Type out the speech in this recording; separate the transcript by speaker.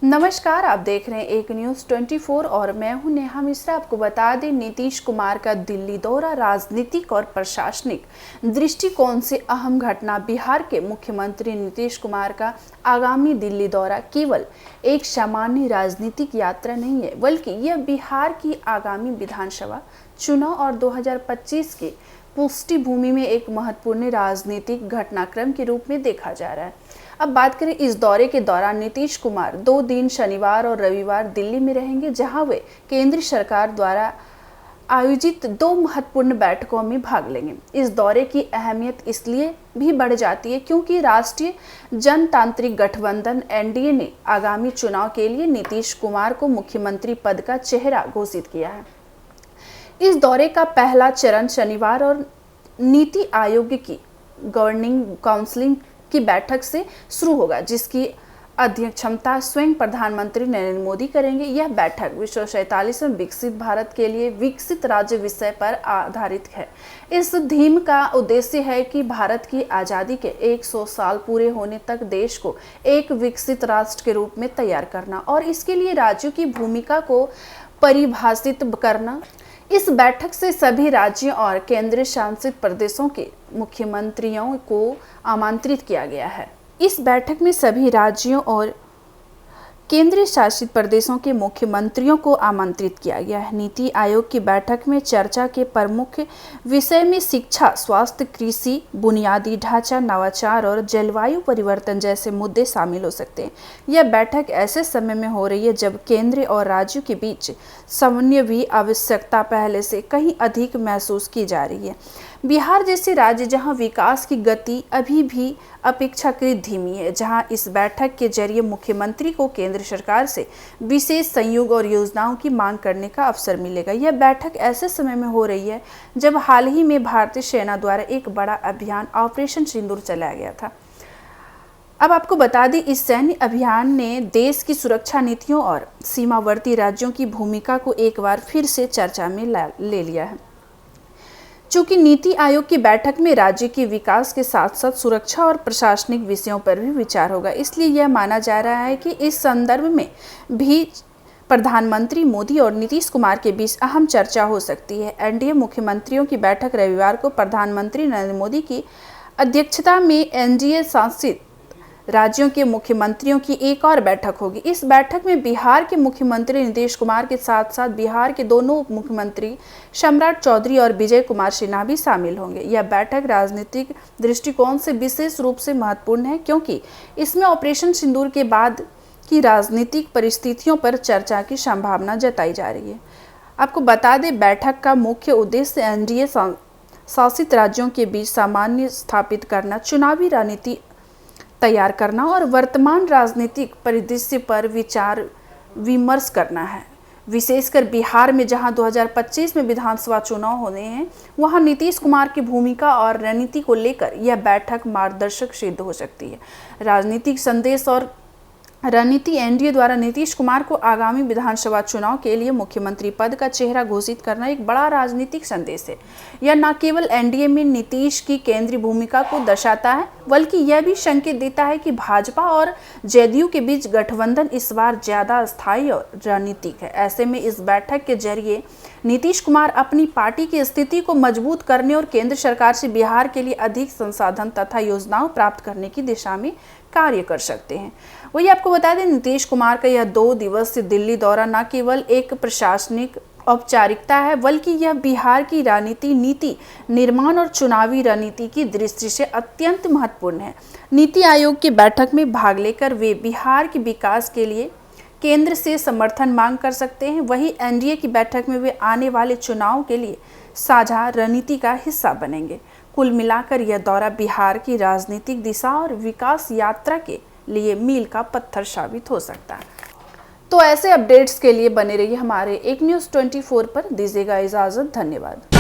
Speaker 1: नमस्कार, आप देख रहे हैं एक न्यूज़ 24 और मैं हूं नेहा मिश्रा। आपको बता दें, नीतीश कुमार का दिल्ली दौरा राजनीतिक और प्रशासनिक दृष्टिकोण से अहम घटना। बिहार के मुख्यमंत्री नीतीश कुमार का आगामी दिल्ली दौरा केवल एक सामान्य राजनीतिक यात्रा नहीं है, बल्कि यह बिहार की आगामी विधानसभा चुनाव और 2025 के पुष्टि भूमि में एक महत्वपूर्ण राजनीतिक घटनाक्रम के रूप में देखा जा रहा है। अब बात करें, इस दौरे के दौरान नीतीश कुमार 2 दिन शनिवार और रविवार दिल्ली में रहेंगे, जहां वे केंद्र सरकार द्वारा आयोजित 2 महत्वपूर्ण बैठकों में भाग लेंगे। इस दौरे की अहमियत इसलिए भी बढ़ जाती है क्योंकि राष्ट्रीय जनतांत्रिक गठबंधन एनडीए ने आगामी चुनाव के लिए नीतीश कुमार को मुख्यमंत्री पद का चेहरा घोषित किया है। इस दौरे का पहला चरण शनिवार और नीति आयोग की गवर्निंग काउंसिल की बैठक से शुरू होगा, जिसकी अध्यक्षता स्वयं प्रधानमंत्री नरेंद्र मोदी करेंगे। यह बैठक विश्व 47वें विकसित भारत के लिए विकसित राज्य विषय पर आधारित है। इस थीम का उद्देश्य है कि भारत की आज़ादी के 100 साल पूरे होने तक देश को एक विकसित राष्ट्र के रूप में तैयार करना और इसके लिए राज्यों की भूमिका को परिभाषित करना। इस बैठक से सभी राज्यों और केंद्र शासित प्रदेशों के मुख्यमंत्रियों को आमंत्रित किया गया है। इस बैठक में सभी राज्यों और केंद्र शासित प्रदेशों के मुख्यमंत्रियों को आमंत्रित किया गया है। नीति आयोग की बैठक में चर्चा के प्रमुख विषय में शिक्षा, स्वास्थ्य, कृषि, बुनियादी ढांचा, नवाचार और जलवायु परिवर्तन जैसे मुद्दे शामिल हो सकते हैं। यह बैठक ऐसे समय में हो रही है जब केंद्र और राज्यों के बीच समन्वय की आवश्यकता पहले से कहीं अधिक महसूस की जा रही है। बिहार जैसे राज्य जहां विकास की गति अभी भी अपेक्षाकृत धीमी है, जहां इस बैठक के जरिए मुख्यमंत्री को केंद्र सरकार से विशेष सहयोग और योजनाओं की मांग करने का अवसर मिलेगा। यह बैठक ऐसे समय में हो रही है जब हाल ही में भारतीय सेना द्वारा एक बड़ा अभियान ऑपरेशन सिंदूर चलाया गया था। अब आपको बता दें, इस सैन्य अभियान ने देश की सुरक्षा नीतियों और सीमावर्ती राज्यों की भूमिका को एक बार फिर से चर्चा में ले लिया है। चूंकि नीति आयोग की बैठक में राज्य के विकास के साथ साथ सुरक्षा और प्रशासनिक विषयों पर भी विचार होगा, इसलिए यह माना जा रहा है कि इस संदर्भ में भी प्रधानमंत्री मोदी और नीतीश कुमार के बीच अहम चर्चा हो सकती है। एनडीए मुख्यमंत्रियों की बैठक रविवार को प्रधानमंत्री नरेंद्र मोदी की अध्यक्षता में एनडीए शासित राज्यों के मुख्यमंत्रियों की एक और बैठक होगी। इस बैठक में बिहार के मुख्यमंत्री नीतीश कुमार के साथ साथ बिहार के दोनों उप मुख्यमंत्री सम्राट चौधरी और विजय कुमार सिन्हा भी शामिल होंगे। यह बैठक राजनीतिक दृष्टिकोण से विशेष रूप से महत्वपूर्ण है क्योंकि इसमें ऑपरेशन सिंदूर के बाद की राजनीतिक परिस्थितियों पर चर्चा की संभावना जताई जा रही है। आपको बता दें, बैठक का मुख्य उद्देश्य एनडीए शासित राज्यों के बीच सामंजस्य स्थापित करना, चुनावी रणनीति तैयार करना और वर्तमान राजनीतिक परिदृश्य पर विचार विमर्श करना है। विशेषकर बिहार में जहां 2025 में विधानसभा चुनाव होने हैं, वहां नीतीश कुमार की भूमिका और रणनीति को लेकर यह बैठक मार्गदर्शक सिद्ध हो सकती है। राजनीतिक संदेश और रणनीति एनडीए द्वारा नीतीश कुमार को आगामी विधानसभा चुनाव के लिए मुख्यमंत्री पद का चेहरा घोषित करना एक बड़ा राजनीतिक संदेश है। यह न केवल एनडीए में नीतीश की केंद्रीय भूमिका को दर्शाता है, बल्कि यह भी संकेत देता है कि भाजपा और जेडीयू के बीच गठबंधन इस बार ज्यादा स्थायी और रणनीतिक है। ऐसे में इस बैठक के जरिए नीतीश कुमार अपनी पार्टी की स्थिति को मजबूत करने और केंद्र सरकार से बिहार के लिए अधिक संसाधन तथा योजनाओं प्राप्त करने की दिशा में कार्य कर सकते हैं। वही आपको बता दें, नीतीश कुमार का यह 2 दिवसीय दिल्ली दौरा न केवल एक प्रशासनिक औपचारिकता है, बल्कि यह बिहार की राजनीति, नीति निर्माण और चुनावी रणनीति की दृष्टि से अत्यंत महत्वपूर्ण है। नीति आयोग की बैठक में भाग लेकर वे बिहार के विकास के लिए केंद्र से समर्थन मांग कर सकते हैं। वहीं एनडीए की बैठक में वे आने वाले चुनाव के लिए साझा रणनीति का हिस्सा बनेंगे। कुल मिलाकर यह दौरा बिहार की राजनीतिक दिशा और विकास यात्रा के लिए मील का पत्थर साबित हो सकता है। तो ऐसे अपडेट्स के लिए बने रहिए हमारे एक न्यूज़ 24 पर। दीजिएगा इजाज़त। धन्यवाद।